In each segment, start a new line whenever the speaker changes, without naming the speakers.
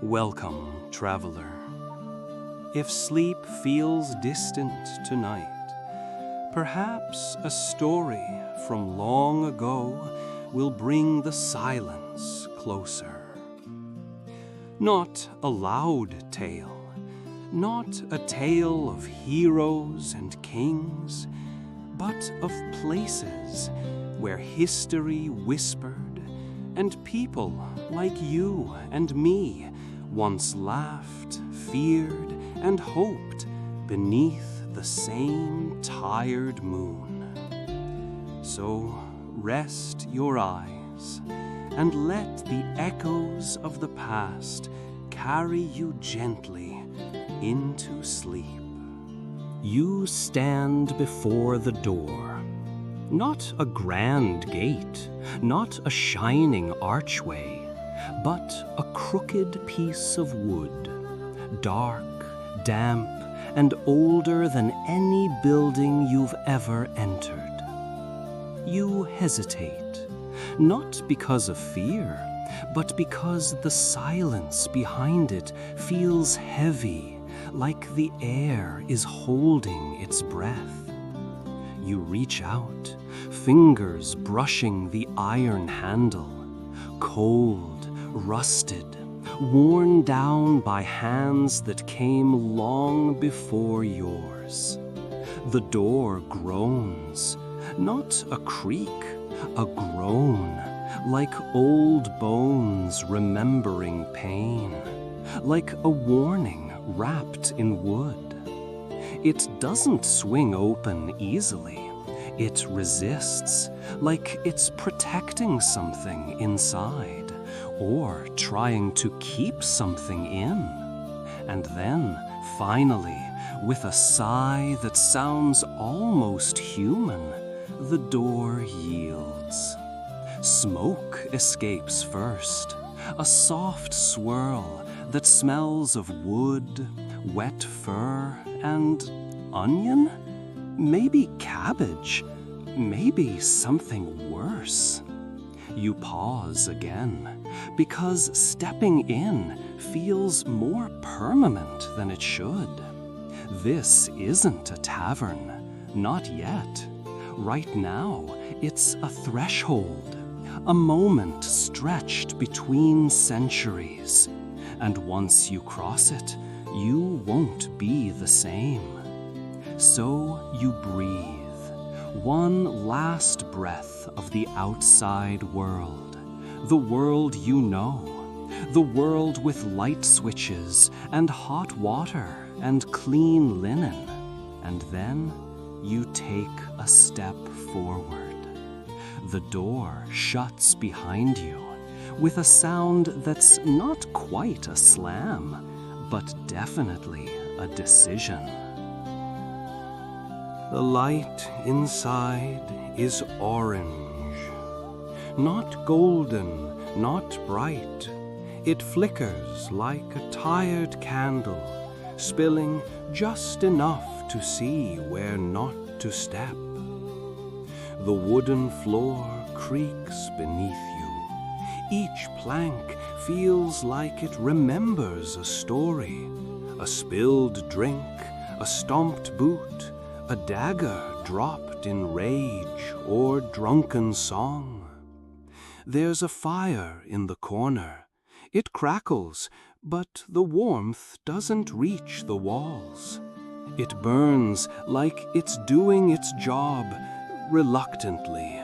Welcome, traveler. If sleep feels distant tonight, perhaps a story from long ago will bring the silence closer. Not a loud tale, not a tale of heroes and kings, but of places where history whispered and people like you and me once laughed, feared, and hoped beneath the same tired moon. So rest your eyes and let the echoes of the past carry you gently into sleep. You stand before the door. Not a grand gate, not a shining archway, but a crooked piece of wood, dark, damp, and older than any building you've ever entered. You hesitate, not because of fear, but because the silence behind it feels heavy, like the air is holding its breath. You reach out, fingers brushing the iron handle, cold, rusted, worn down by hands that came long before yours. The door groans, not a creak, a groan, like old bones remembering pain, like a warning wrapped in wood. It doesn't swing open easily. It resists, like it's protecting something inside, or trying to keep something in. And then, finally, with a sigh that sounds almost human, the door yields. Smoke escapes first, a soft swirl that smells of wood, wet fur, and onion? Maybe cabbage, maybe something worse. You pause again, because stepping in feels more permanent than it should. This isn't a tavern, not yet. Right now, it's a threshold, a moment stretched between centuries. And once you cross it, you won't be the same. So you breathe, one last breath of the outside world, the world you know, the world with light switches and hot water and clean linen. And then you take a step forward. The door shuts behind you with a sound that's not quite a slam, but definitely a decision. The light inside is orange. Not golden, not bright. It flickers like a tired candle, spilling just enough to see where not to step. The wooden floor creaks beneath you. Each plank feels like it remembers a story. A spilled drink, a stomped boot, a dagger dropped in rage or drunken song. There's a fire in the corner. It crackles, but the warmth doesn't reach the walls. It burns like it's doing its job, reluctantly.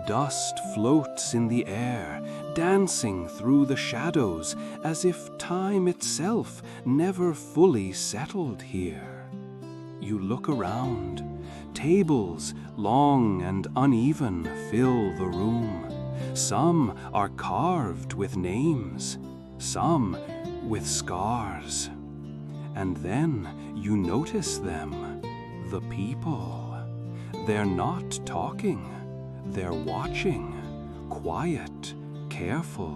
Dust floats in the air, dancing through the shadows as if time itself never fully settled here. You look around. Tables, long and uneven, fill the room. Some are carved with names, some with scars. And then you notice them, the people. They're not talking, they're watching, quiet, careful,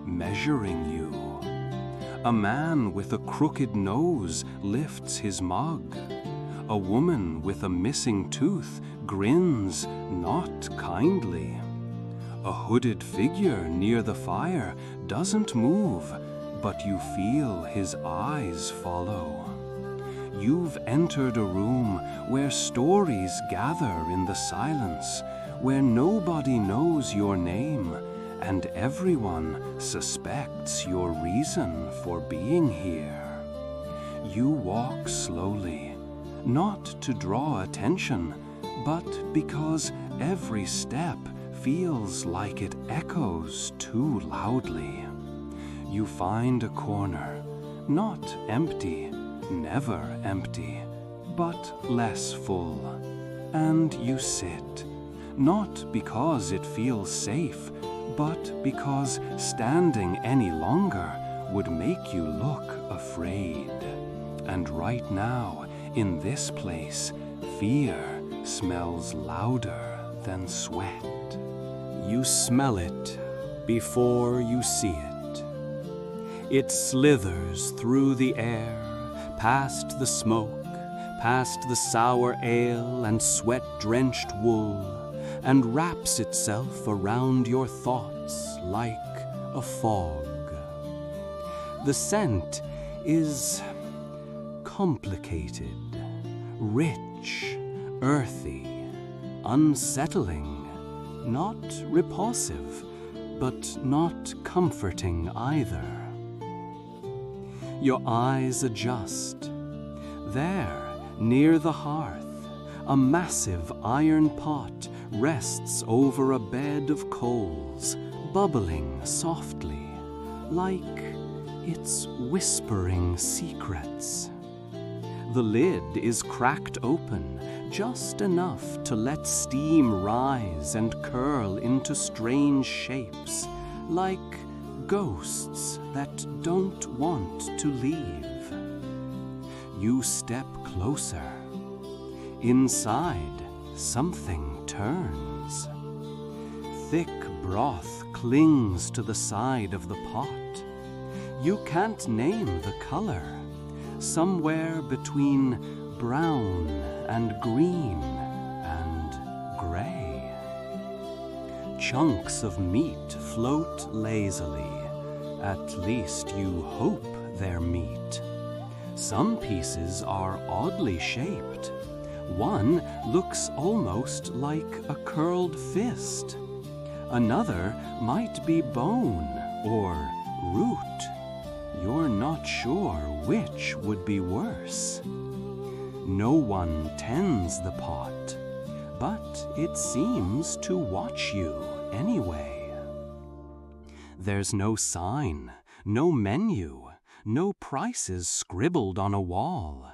measuring you. A man with a crooked nose lifts his mug. A woman with a missing tooth grins not kindly. A hooded figure near the fire doesn't move, but you feel his eyes follow. You've entered a room where stories gather in the silence, where nobody knows your name, and everyone suspects your reason for being here. You walk slowly, not to draw attention, but because every step feels like it echoes too loudly. You find a corner, not empty, never empty, but less full, and you sit, not because it feels safe, but because standing any longer would make you look afraid. And right now, in this place, fear smells louder than sweat. You smell it before you see it. It slithers through the air, past the smoke, past the sour ale and sweat-drenched wool, and wraps itself around your thoughts like a fog. The scent is complicated, rich, earthy, unsettling, not repulsive, but not comforting either. Your eyes adjust. There, near the hearth, a massive iron pot rests over a bed of coals, bubbling softly, like it's whispering secrets. The lid is cracked open, just enough to let steam rise and curl into strange shapes, like ghosts that don't want to leave. You step closer. Inside, something turns. Thick broth clings to the side of the pot. You can't name the color. Somewhere between brown and green and gray. Chunks of meat float lazily. At least you hope they're meat. Some pieces are oddly shaped. One looks almost like a curled fist. Another might be bone or root. You're not sure which would be worse. No one tends the pot, but it seems to watch you anyway. There's no sign, no menu, no prices scribbled on a wall.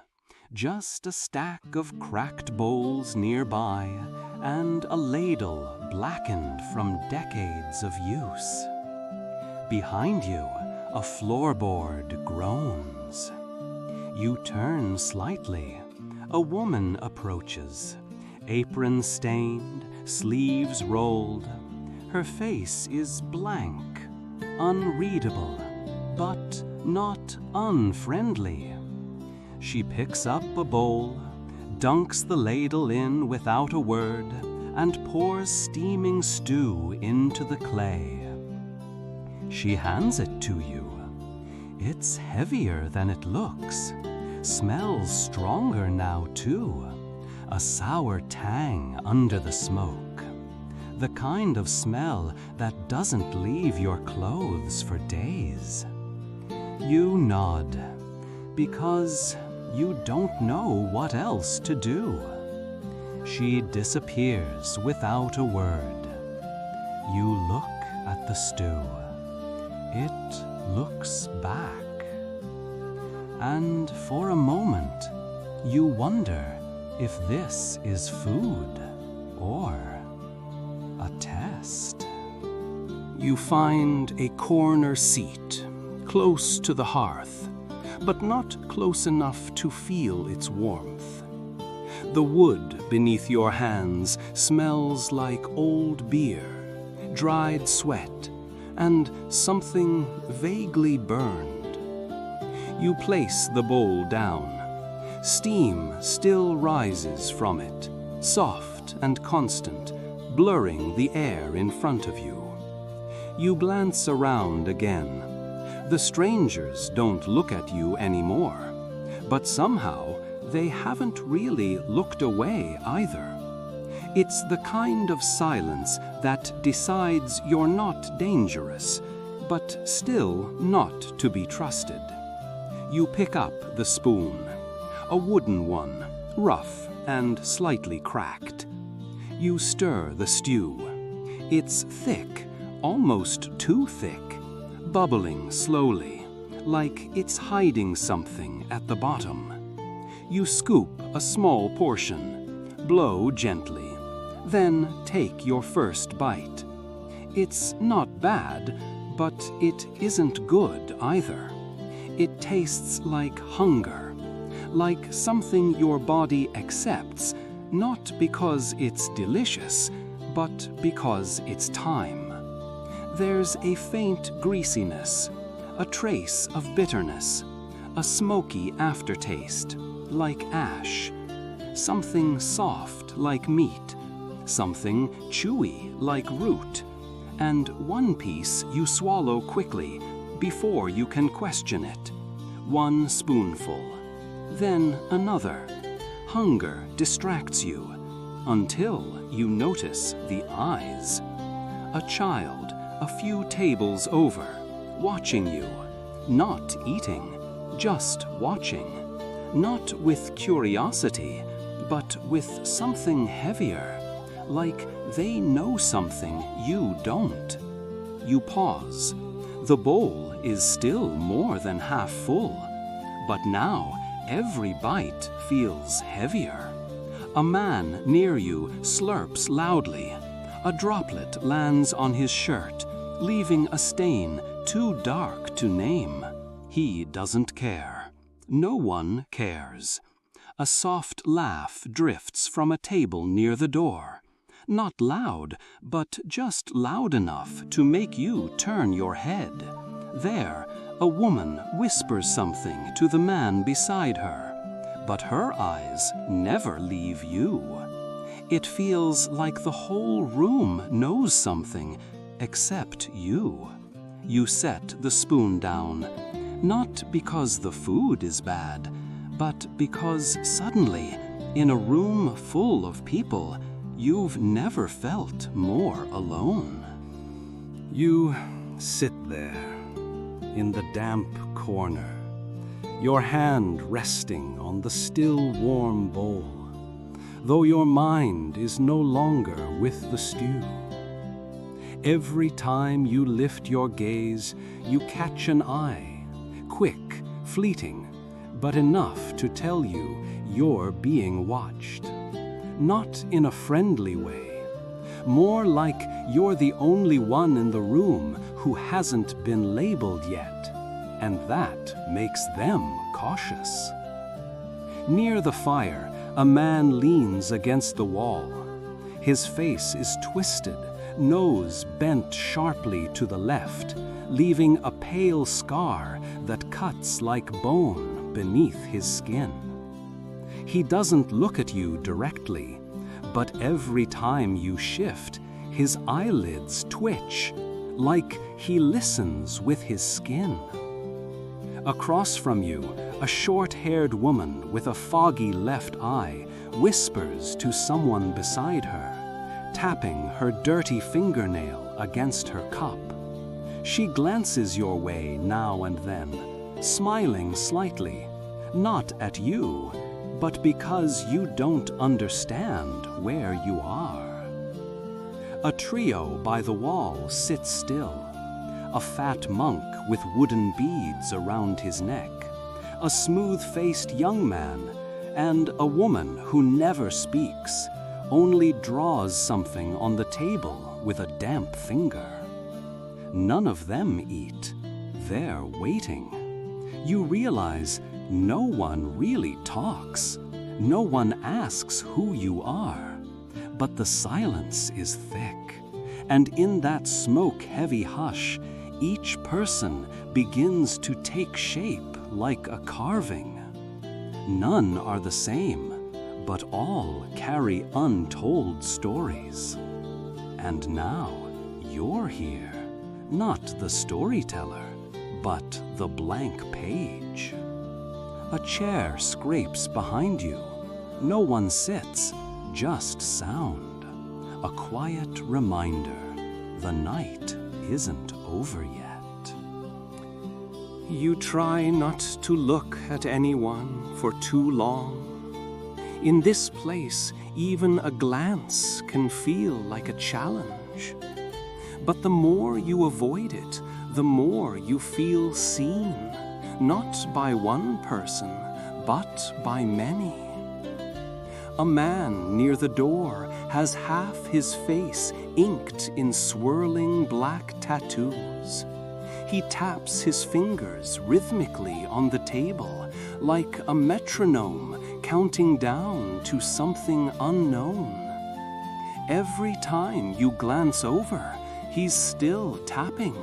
Just a stack of cracked bowls nearby and a ladle blackened from decades of use. Behind you, a floorboard groans. You turn slightly. A woman approaches, apron stained, sleeves rolled. Her face is blank, unreadable, but not unfriendly. She picks up a bowl, dunks the ladle in without a word, and pours steaming stew into the clay. She hands it to you. It's heavier than it looks. Smells stronger now, too. A sour tang under the smoke. The kind of smell that doesn't leave your clothes for days. You nod, because you don't know what else to do. She disappears without a word. You look at the stew. It looks back. And for a moment, you wonder if this is food or a test. You find a corner seat, close to the hearth, but not close enough to feel its warmth. The wood beneath your hands smells like old beer, dried sweat, and something vaguely burned. You place the bowl down. Steam still rises from it, soft and constant, blurring the air in front of you. You glance around again. The strangers don't look at you anymore, but somehow they haven't really looked away either. It's the kind of silence that decides you're not dangerous, but still not to be trusted. You pick up the spoon, a wooden one, rough and slightly cracked. You stir the stew. It's thick, almost too thick, bubbling slowly, like it's hiding something at the bottom. You scoop a small portion, blow gently, then take your first bite. It's not bad, but it isn't good either. It tastes like hunger, like something your body accepts, not because it's delicious, but because it's time. There's a faint greasiness, a trace of bitterness, a smoky aftertaste, like ash, something soft like meat, something chewy like root, and one piece you swallow quickly before you can question it. One spoonful, then another. Hunger distracts you until you notice the eyes. A child a few tables over, watching you, not eating, just watching, not with curiosity, but with something heavier, like they know something you don't. You pause. The bowl is still more than half full, but now every bite feels heavier. A man near you slurps loudly. A droplet lands on his shirt, leaving a stain too dark to name. He doesn't care. No one cares. A soft laugh drifts from a table near the door. Not loud, but just loud enough to make you turn your head. There, a woman whispers something to the man beside her, but her eyes never leave you. It feels like the whole room knows something except you. You set the spoon down, not because the food is bad, but because suddenly, in a room full of people, you've never felt more alone. You sit there, in the damp corner, your hand resting on the still warm bowl, though your mind is no longer with the stew. Every time you lift your gaze, you catch an eye, quick, fleeting, but enough to tell you you're being watched. Not in a friendly way, more like you're the only one in the room who hasn't been labeled yet, and that makes them cautious. Near the fire, a man leans against the wall. His face is twisted, nose bent sharply to the left, leaving a pale scar that cuts like bone beneath his skin. He doesn't look at you directly, but every time you shift, his eyelids twitch, like he listens with his skin. Across from you, a short-haired woman with a foggy left eye whispers to someone beside her, tapping her dirty fingernail against her cup. She glances your way now and then, smiling slightly, not at you, but because you don't understand where you are. A trio by the wall sits still, a fat monk with wooden beads around his neck, a smooth-faced young man, and a woman who never speaks, only draws something on the table with a damp finger. None of them eat. They're waiting. You realize no one really talks. No one asks who you are. But the silence is thick, and in that smoke-heavy hush, each person begins to take shape like a carving. None are the same, but all carry untold stories. And now you're here, not the storyteller, but the blank page. A chair scrapes behind you. No one sits, just sound. A quiet reminder, the night isn't over yet. You try not to look at anyone for too long. In this place, even a glance can feel like a challenge. But the more you avoid it, the more you feel seen, not by one person, but by many. A man near the door has half his face inked in swirling black tattoos. He taps his fingers rhythmically on the table, like a metronome counting down to something unknown. Every time you glance over, he's still tapping,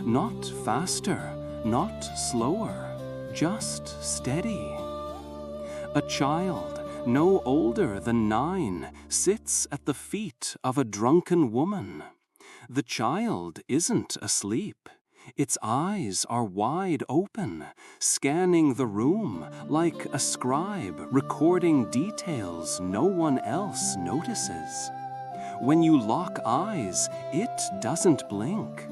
not faster, not slower, just steady. A child, no older than 9, sits at the feet of a drunken woman. The child isn't asleep. Its eyes are wide open, scanning the room like a scribe recording details no one else notices. When you lock eyes, it doesn't blink.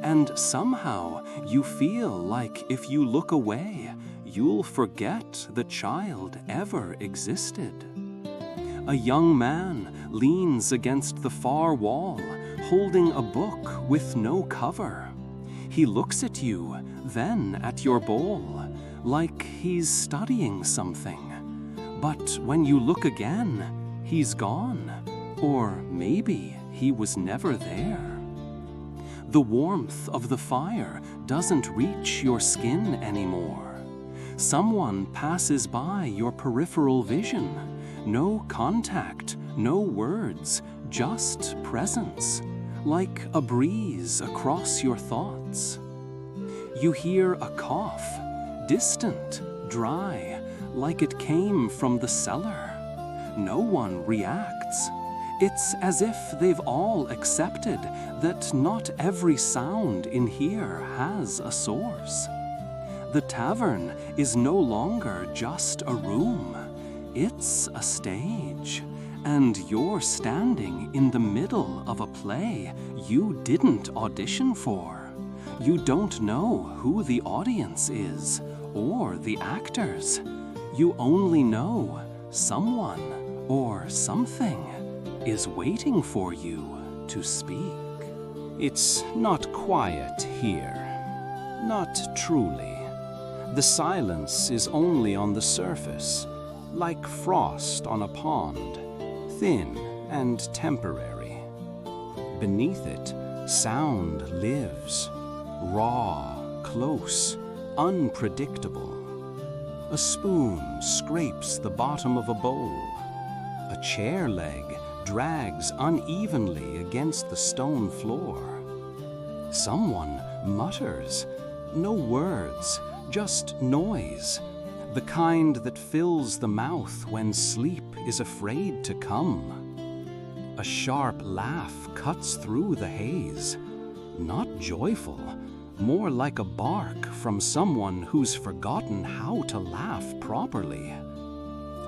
And somehow you feel like if you look away, you'll forget the child ever existed. A young man leans against the far wall, holding a book with no cover. He looks at you, then at your bowl, like he's studying something. But when you look again, he's gone. Or maybe he was never there. The warmth of the fire doesn't reach your skin anymore. Someone passes by your peripheral vision. No contact, no words, just presence, like a breeze across your thoughts. You hear a cough, distant, dry, like it came from the cellar. No one reacts. It's as if they've all accepted that not every sound in here has a source. The tavern is no longer just a room. It's a stage. And you're standing in the middle of a play you didn't audition for. You don't know who the audience is or the actors. You only know someone or something is waiting for you to speak. It's not quiet here. Not truly. The silence is only on the surface, like frost on a pond, thin and temporary. Beneath it, sound lives, raw, close, unpredictable. A spoon scrapes the bottom of a bowl. A chair leg drags unevenly against the stone floor. Someone mutters, no words, just noise, the kind that fills the mouth when sleep is afraid to come. A sharp laugh cuts through the haze, not joyful, more like a bark from someone who's forgotten how to laugh properly.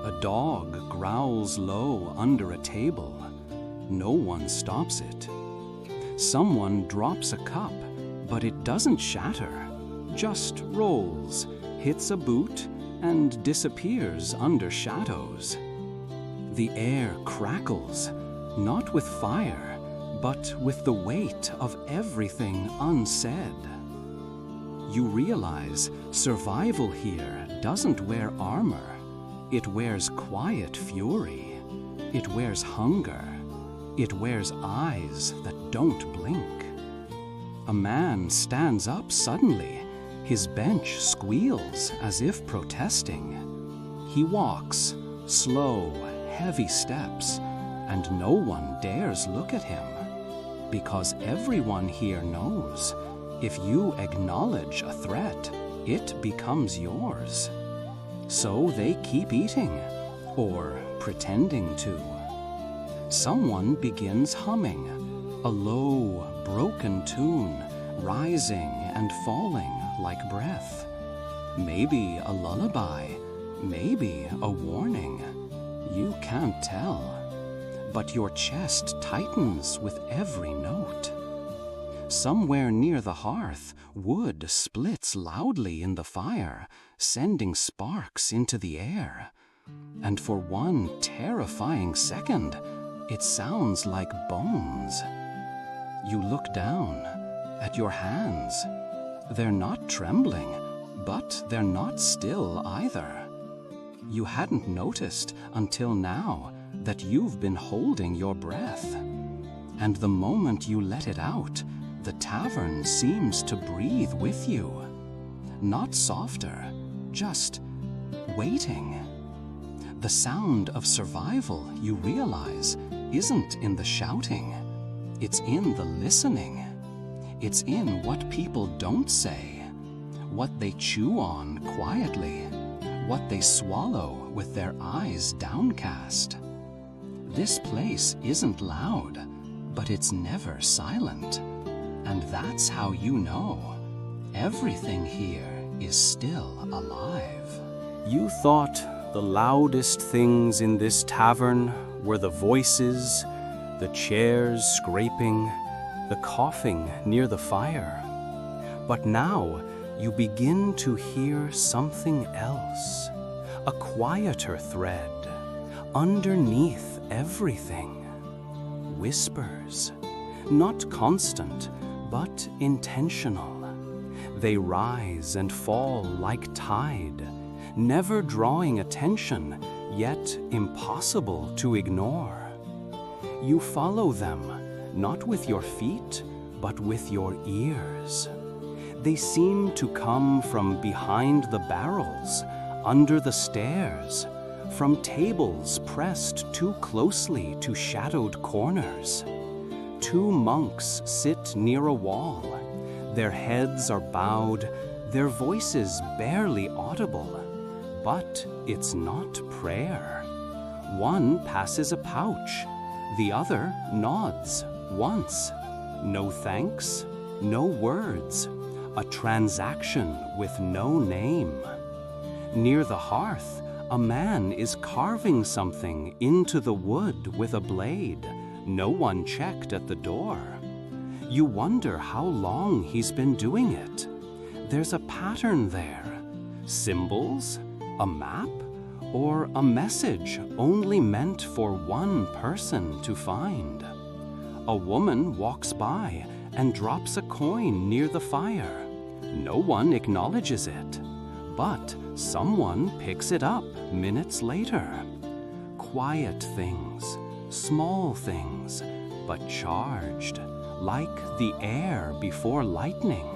A dog growls low under a table. No one stops it. Someone drops a cup, but it doesn't shatter, just rolls, hits a boot, and disappears under shadows. The air crackles, not with fire, but with the weight of everything unsaid. You realize survival here doesn't wear armor. It wears quiet fury. It wears hunger. It wears eyes that don't blink. A man stands up suddenly. His bench squeals as if protesting. He walks, slow, heavy steps, and no one dares look at him. Because everyone here knows, if you acknowledge a threat, it becomes yours. So they keep eating, or pretending to. Someone begins humming, a low, broken tune, rising and falling like breath. Maybe a lullaby, maybe a warning. You can't tell. But your chest tightens with every note. Somewhere near the hearth, wood splits loudly in the fire, sending sparks into the air. And for one terrifying second, it sounds like bones. You look down at your hands. They're not trembling, but they're not still either. You hadn't noticed until now that you've been holding your breath. And the moment you let it out, the tavern seems to breathe with you. Not softer, just waiting. The sound of survival, you realize, isn't in the shouting. It's in the listening. It's in what people don't say, what they chew on quietly, what they swallow with their eyes downcast. This place isn't loud, but it's never silent. And that's how you know everything here is still alive. You thought the loudest things in this tavern were the voices, the chairs scraping, the coughing near the fire. But now you begin to hear something else, a quieter thread, underneath everything. Whispers, not constant, but intentional. They rise and fall like tide, never drawing attention, yet impossible to ignore. You follow them, not with your feet, but with your ears. They seem to come from behind the barrels, under the stairs, from tables pressed too closely to shadowed corners. Two monks sit near a wall. Their heads are bowed, their voices barely audible. But it's not prayer. One passes a pouch, the other nods once. No thanks, no words, a transaction with no name. Near the hearth, a man is carving something into the wood with a blade. No one checked at the door. You wonder how long he's been doing it. There's a pattern there. Symbols, a map, or a message only meant for one person to find. A woman walks by and drops a coin near the fire. No one acknowledges it, but someone picks it up minutes later. Quiet things, small things, but charged, like the air before lightning.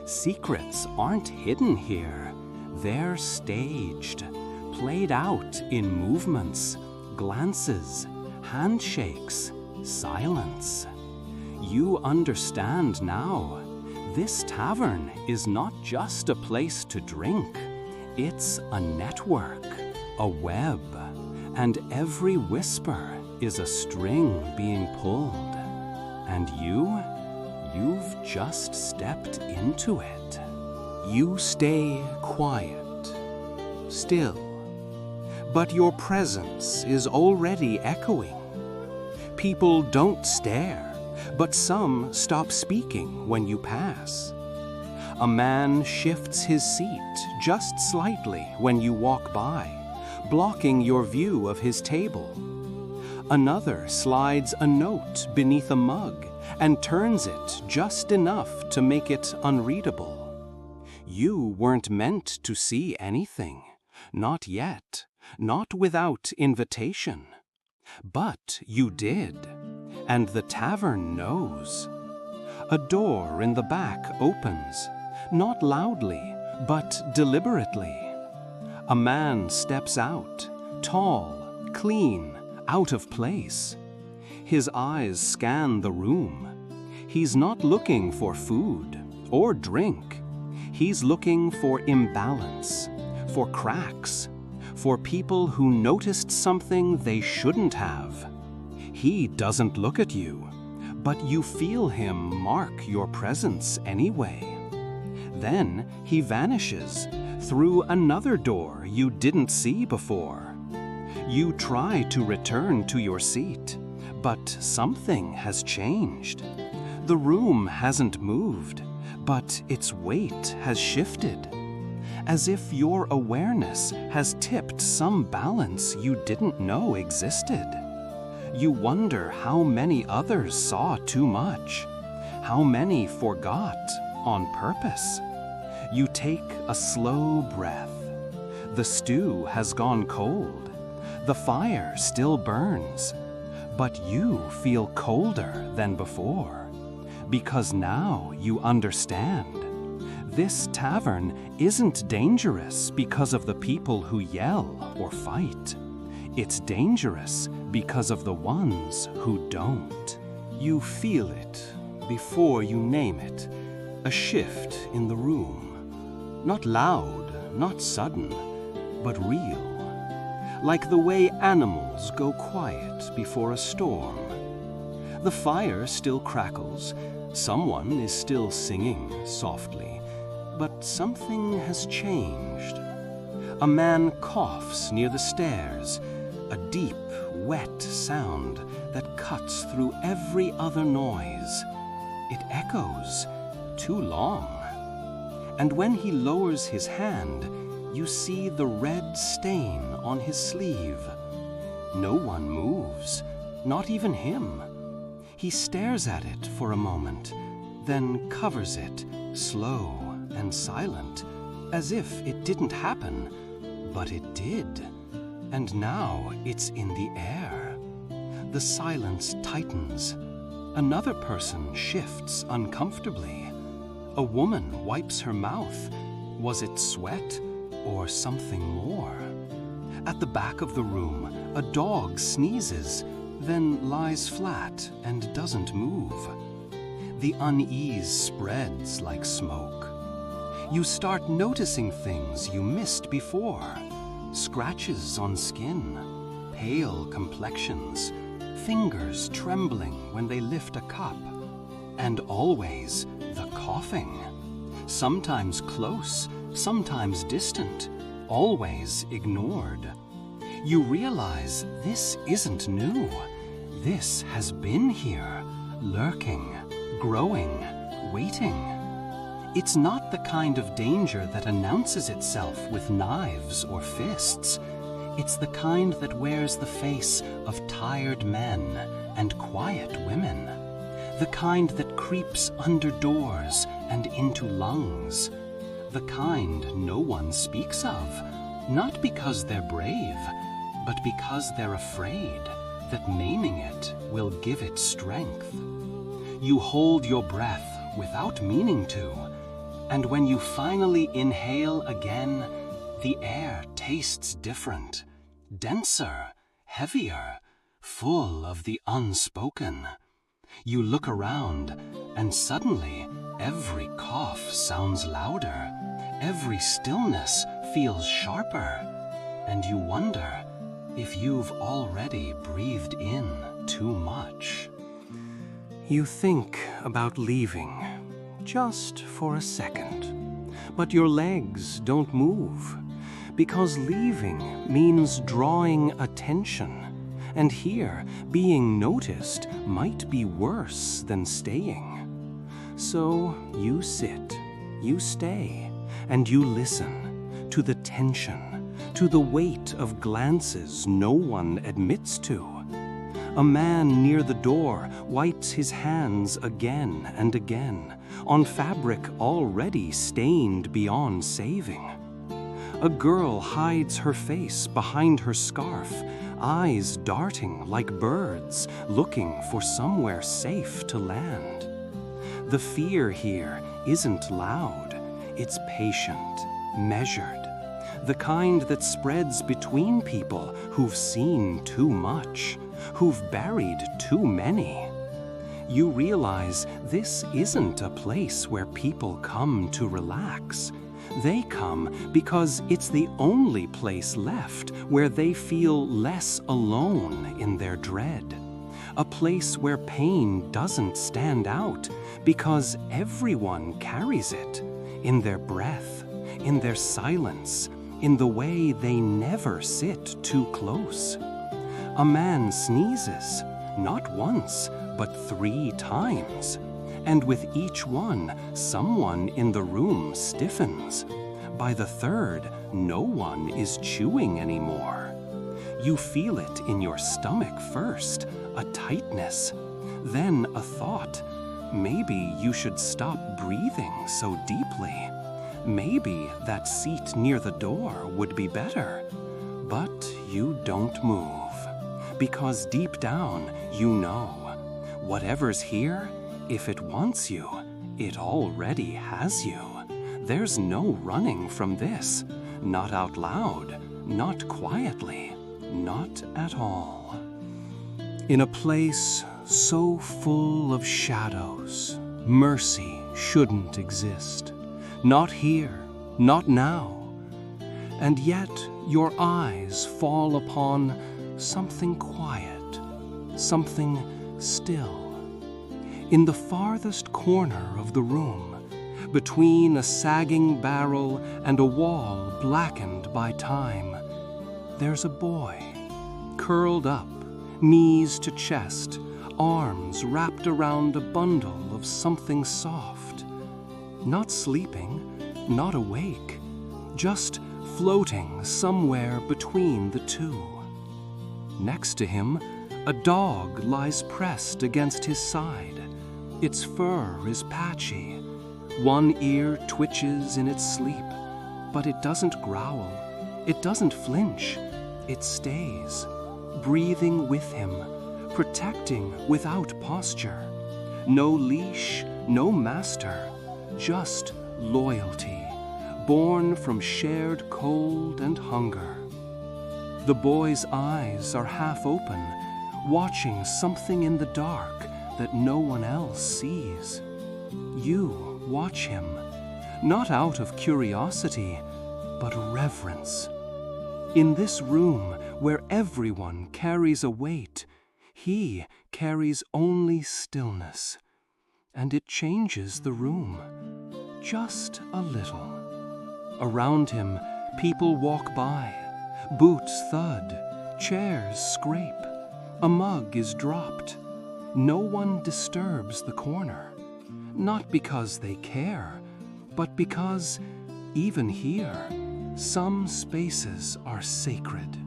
Secrets aren't hidden here. They're staged, played out in movements, glances, handshakes, silence. You understand now. This tavern is not just a place to drink. It's a network, a web, and every whisper is a string being pulled. And you've just stepped into it. You stay quiet, still, but your presence is already echoing. People don't stare, but some stop speaking when you pass. A man shifts his seat just slightly when you walk by, blocking your view of his table. Another slides a note beneath a mug and turns it just enough to make it unreadable. You weren't meant to see anything, not yet, not without invitation. But you did, and the tavern knows. A door in the back opens, not loudly, but deliberately. A man steps out, tall, clean, out of place. His eyes scan the room. He's not looking for food or drink. He's looking for imbalance, for cracks, for people who noticed something they shouldn't have. He doesn't look at you, but you feel him mark your presence anyway. then he vanishes through another door you didn't see before. You try to return to your seat, but something has changed. The room hasn't moved, but its weight has shifted, as if your awareness has tipped some balance you didn't know existed. You wonder how many others saw too much, how many forgot on purpose. You take a slow breath. The stew has gone cold. The fire still burns, but you feel colder than before, because now you understand. This tavern isn't dangerous because of the people who yell or fight. It's dangerous because of the ones who don't. You feel it before you name it, a shift in the room. Not loud, not sudden, but real. Like the way animals go quiet before a storm. The fire still crackles, someone is still singing softly, but something has changed. A man coughs near the stairs, a deep, wet sound that cuts through every other noise. It echoes too long. And when he lowers his hand, you see the red stain on his sleeve. No one moves, not even him. He stares at it for a moment, then covers it, slow and silent, as if it didn't happen, but it did. And now it's in the air. The silence tightens. Another person shifts uncomfortably. A woman wipes her mouth. Was it sweat or something more? At the back of the room, a dog sneezes, then lies flat and doesn't move. The unease spreads like smoke. You start noticing things you missed before. Scratches on skin, pale complexions, fingers trembling when they lift a cup, and always the coughing. Sometimes close, sometimes distant, always ignored. You realize this isn't new. This has been here, lurking, growing, waiting. It's not the kind of danger that announces itself with knives or fists. It's the kind that wears the face of tired men and quiet women. The kind that creeps under doors and into lungs. The kind no one speaks of, not because they're brave, but because they're afraid that naming it will give it strength. You hold your breath without meaning to, and when you finally inhale again, the air tastes different, denser, heavier, full of the unspoken. You look around, and suddenly every cough sounds louder, every stillness feels sharper, and you wonder if you've already breathed in too much. You think about leaving, just for a second, but your legs don't move, because leaving means drawing attention, and here being noticed might be worse than staying. So you sit, you stay, and you listen to the tension, to the weight of glances no one admits to. A man near the door wipes his hands again and again on fabric already stained beyond saving. A girl hides her face behind her scarf, eyes darting like birds, looking for somewhere safe to land. The fear here isn't loud, it's patient, measured, the kind that spreads between people who've seen too much, who've buried too many. You realize this isn't a place where people come to relax. They come because it's the only place left where they feel less alone in their dread. A place where pain doesn't stand out because everyone carries it. in their breath, in their silence, in the way they never sit too close. A man sneezes, not once, but 3 times, and with each one, someone in the room stiffens. By the 3rd, no one is chewing anymore. You feel it in your stomach first, a tightness, then a thought. Maybe you should stop breathing so deeply. Maybe that seat near the door would be better. But you don't move, because deep down you know, whatever's here, if it wants you, it already has you. There's no running from this, not out loud, not quietly, not at all. In a place so full of shadows, mercy shouldn't exist. Not here, not now. And yet your eyes fall upon something quiet, something still. In the farthest corner of the room, between a sagging barrel and a wall blackened by time, there's a boy, curled up, knees to chest, arms wrapped around a bundle of something soft. Not sleeping, not awake, just floating somewhere between the two. Next to him, a dog lies pressed against his side. Its fur is patchy. One ear twitches in its sleep, but it doesn't growl. It doesn't flinch. It stays, breathing with him, protecting without posture. No leash, no master, just loyalty, born from shared cold and hunger. The boy's eyes are half open, watching something in the dark that no one else sees. You watch him, not out of curiosity, but reverence. In this room where everyone carries a weight, he carries only stillness, and it changes the room, just a little. Around him, people walk by, boots thud, chairs scrape, a mug is dropped. No one disturbs the corner, not because they care, but because, even here, some spaces are sacred.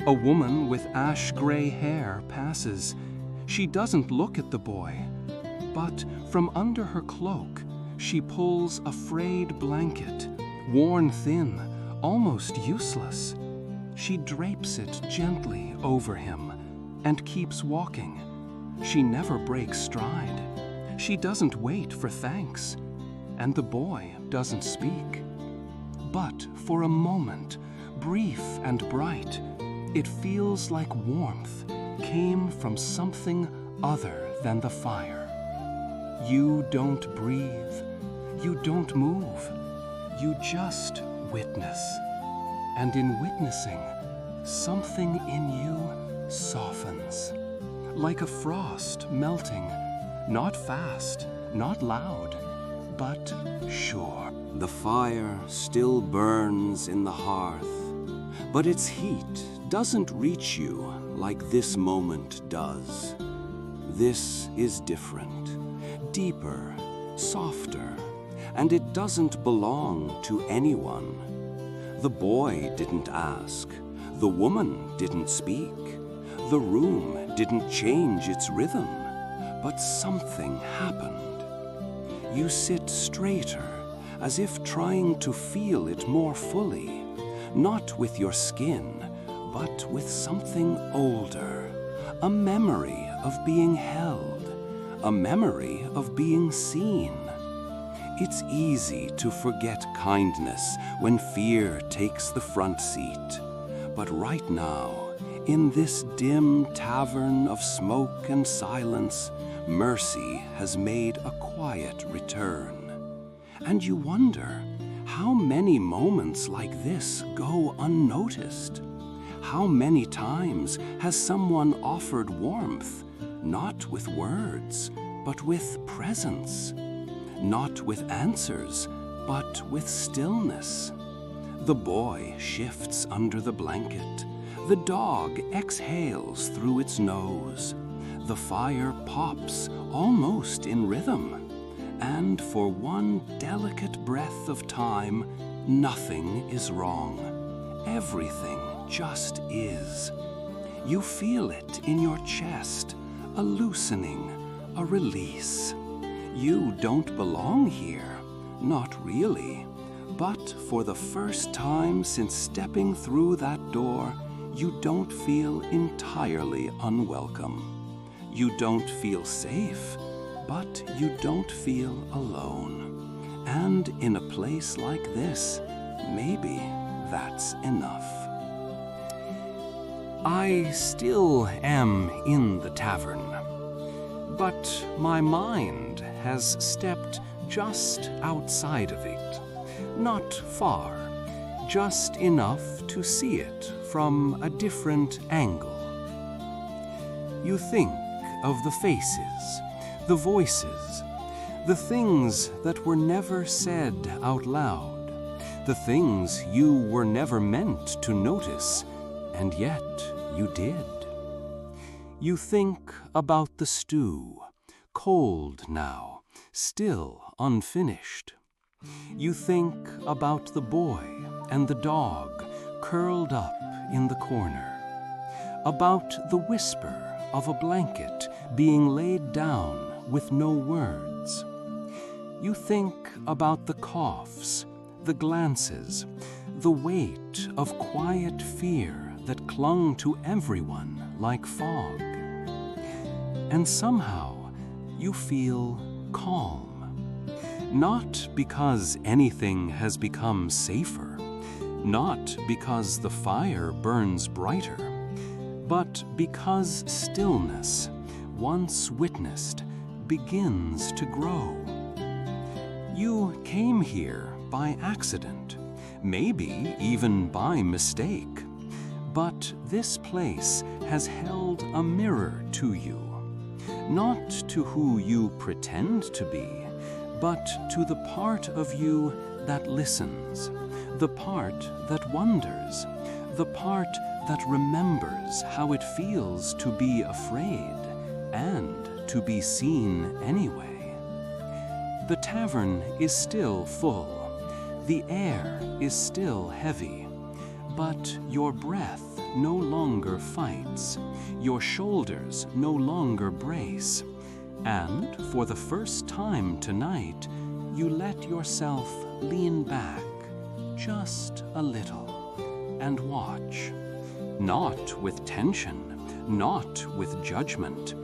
A woman with ash-gray hair passes. She doesn't look at the boy, but from under her cloak, she pulls a frayed blanket, worn thin, almost useless. She drapes it gently over him and keeps walking. She never breaks stride. She doesn't wait for thanks, and the boy doesn't speak. But for a moment, brief and bright, it feels like warmth came from something other than the fire. You don't breathe. You don't move. You just witness. And in witnessing, something in you softens, like a frost melting, not fast, not loud, but sure.
The fire still burns in the hearth, but its heat doesn't reach you like this moment does. This is different, deeper, softer, and it doesn't belong to anyone. The boy didn't ask, the woman didn't speak, the room didn't change its rhythm, but something happened. You sit straighter, as if trying to feel it more fully, not with your skin, but with something older, a memory of being held, a memory of being seen. It's easy to forget kindness when fear takes the front seat, but right now, in this dim tavern of smoke and silence, mercy has made a quiet return. And you wonder, how many moments like this go unnoticed? How many times has someone offered warmth, not with words, but with presence? Not with answers, but with stillness. The boy shifts under the blanket. The dog exhales through its nose. The fire pops almost in rhythm. And for one delicate breath of time, nothing is wrong. Everything just is. You feel it in your chest, a loosening, a release. You don't belong here, not really. But for the first time since stepping through that door, you don't feel entirely unwelcome. You don't feel safe, but you don't feel alone. And in a place like this, maybe that's enough.
I still am in the tavern, but my mind has stepped just outside of it. Not far, just enough to see it from a different angle. You think of the faces, the voices, the things that were never said out loud, the things you were never meant to notice, and yet you did. You think about the stew, cold now, still unfinished. You think about the boy and the dog curled up in the corner, about the whisper of a blanket being laid down with no words. You think about the coughs, the glances, the weight of quiet fear that clung to everyone like fog. And somehow you feel calm. Not because anything has become safer, not because the fire burns brighter, but because stillness, once witnessed, begins to grow. You came here by accident, maybe even by mistake, but this place has held a mirror to you, not to who you pretend to be, but to the part of you that listens, the part that wonders, the part that remembers how it feels to be afraid and to be seen anyway. The tavern is still full, the air is still heavy, but your breath no longer fights, your shoulders no longer brace, and for the first time tonight, you let yourself lean back just a little and watch, not with tension, not with judgment,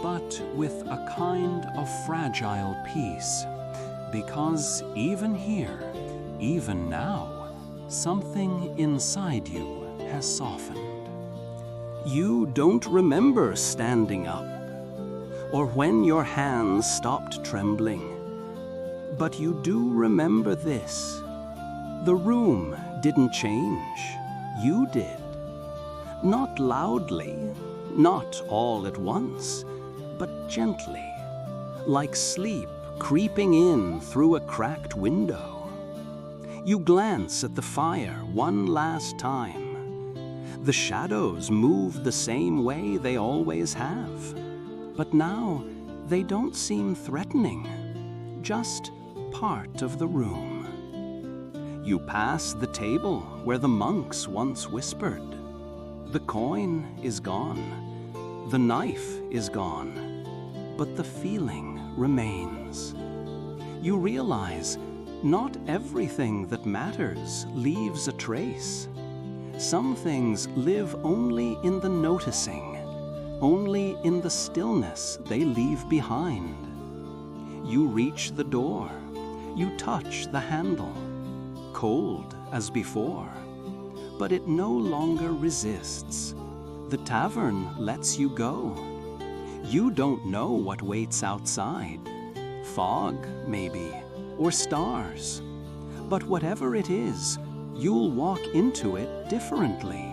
but with a kind of fragile peace, because even here, even now, something inside you has softened. You don't remember standing up, or when your hands stopped trembling, but you do remember this. The room didn't change, you did. Not loudly, not all at once, but gently, like sleep creeping in through a cracked window. You glance at the fire one last time. The shadows move the same way they always have, but now they don't seem threatening, just part of the room. You pass the table where the monks once whispered. The coin is gone, the knife is gone, but the feeling remains. You realize not everything that matters leaves a trace. Some things live only in the noticing, only in the stillness they leave behind. You reach the door, you touch the handle, cold as before, but it no longer resists. The tavern lets you go. You don't know what waits outside. Fog, maybe, or stars. But whatever it is, you'll walk into it differently.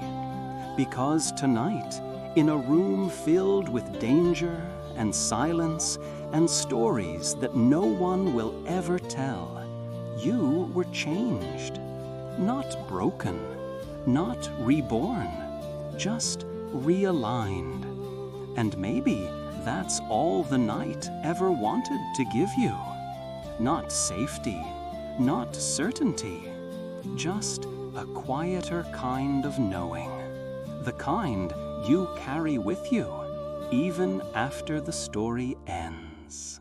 Because tonight, in a room filled with danger and silence and stories that no one will ever tell, you were changed. Not broken, not reborn, just realigned. And maybe that's all the night ever wanted to give you. Not safety, not certainty, just a quieter kind of knowing. The kind you carry with you, even after the story ends.